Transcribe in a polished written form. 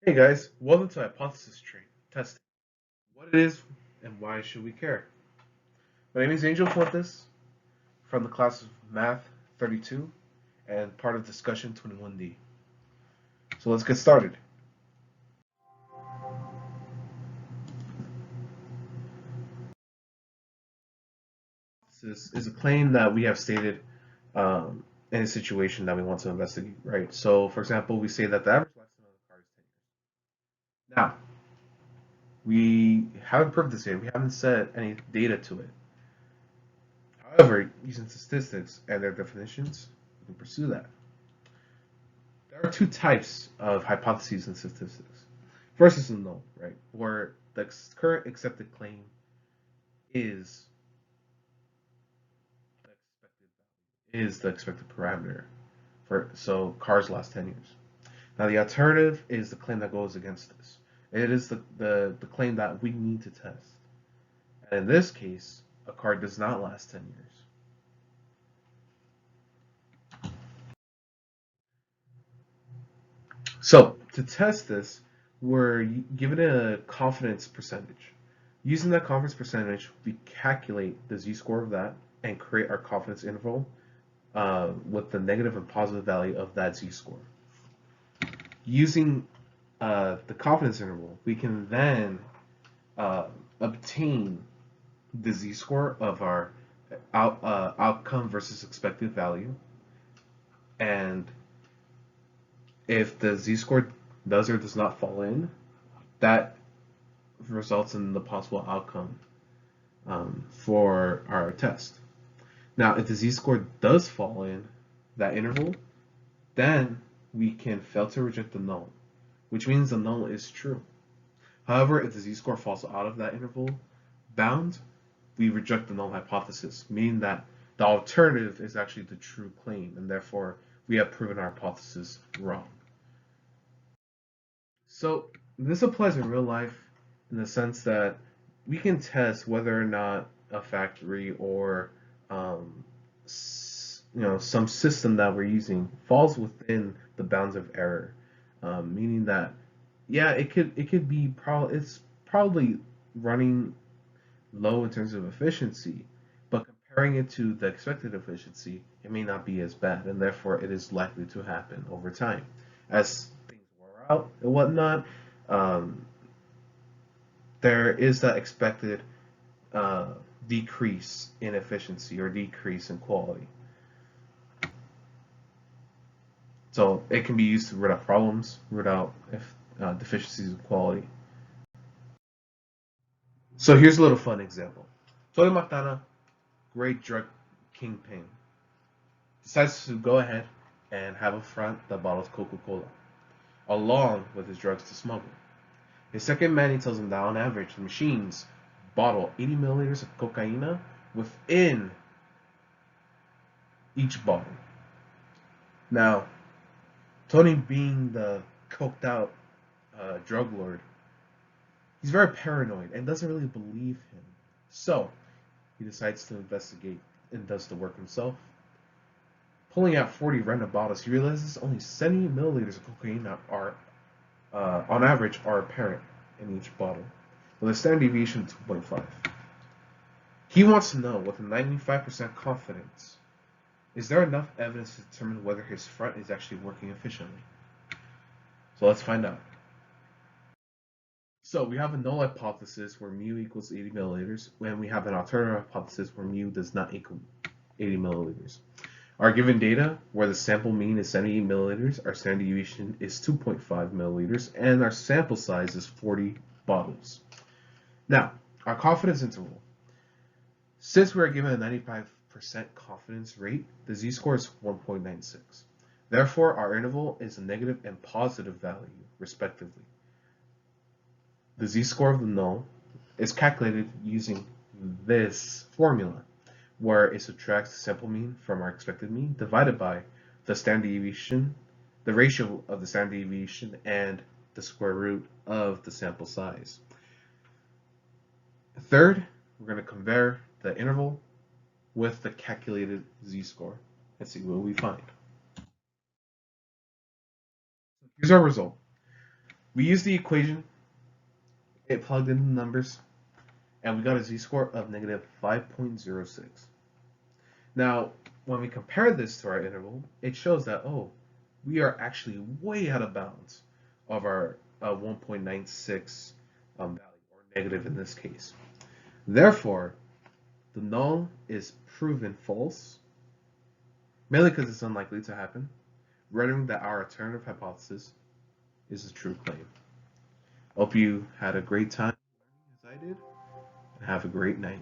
Hey guys, welcome to hypothesis tree testing. What it is and why should we care? My name is Angel Fuentes from the class of Math 32 and part of discussion 21D. So let's get started. This is a claim that we have stated in a situation that we want to investigate, right? So, for example, we say that the average lifespan of a car is 10 years. Now, we haven't proved this yet. We haven't set any data to it. However, using statistics and their definitions, we can pursue that. There are two types of hypotheses in statistics. First is the null, right, where the current accepted claim is the expected parameter for so cars last 10 years. Now the alternative is the claim that goes against this. It is the claim that we need to test. And in this case, a car does not last 10 years. So to test this, we're given a confidence percentage. Using that confidence percentage, we calculate the z-score of that and create our confidence interval with the negative and positive value of that z-score. Using the confidence interval, we can then obtain the z-score of our outcome versus expected value, and if the z-score does or does not fall in, that results in the possible outcome for our test. Now, if the z-score does fall in that interval, then we can fail to reject the null, which means the null is true. However, if the z-score falls out of that interval bound, we reject the null hypothesis, meaning that the alternative is actually the true claim, and therefore we have proven our hypothesis wrong. So this applies in real life in the sense that we can test whether or not a factory or some system that we're using falls within the bounds of error, meaning that yeah, it could be it's probably running low in terms of efficiency, but comparing it to the expected efficiency, it may not be as bad, and therefore it is likely to happen over time as things wear out and whatnot. Um, there is that expected uh, decrease in efficiency or decrease in quality. So it can be used to root out problems, root out deficiencies in quality. So here's a little fun example. Tony Montana, great drug kingpin, decides to go ahead and have a front that bottles Coca-Cola, along with his drugs to smuggle. His second man, he tells him that on average, the machines bottle 80 milliliters of cocaine within each bottle. Now, Tony, being the coked out drug lord, he's very paranoid and doesn't really believe him. So, he decides to investigate and does the work himself. Pulling out 40 random bottles, he realizes only 70 milliliters of cocaine are, on average, are apparent in each bottle, with a standard deviation of 2.5. He wants to know, with a 95% confidence, is there enough evidence to determine whether his front is actually working efficiently? So let's find out. So we have a null hypothesis where mu equals 80 milliliters, and we have an alternative hypothesis where mu does not equal 80 milliliters. Our given data, where the sample mean is 78 milliliters, our standard deviation is 2.5 milliliters, and our sample size is 40 bottles. Now, our confidence interval. Since we are given a 95% confidence rate, the z-score is 1.96. Therefore, our interval is a negative and positive value, respectively. The z-score of the null is calculated using this formula, where it subtracts the sample mean from our expected mean divided by the standard deviation, the ratio of the standard deviation, and the square root of the sample size. Third, we're going to compare the interval with the calculated z-score and see what we find. Here's our result. We used the equation, it plugged in the numbers, and we got a z-score of negative 5.06. Now, when we compare this to our interval, it shows that, oh, we are actually way out of bounds of our 1.96 value, or negative in this case. Therefore, the null is proven false, mainly because it's unlikely to happen, rendering that our alternative hypothesis is a true claim. Hope you had a great time as I did, and have a great night.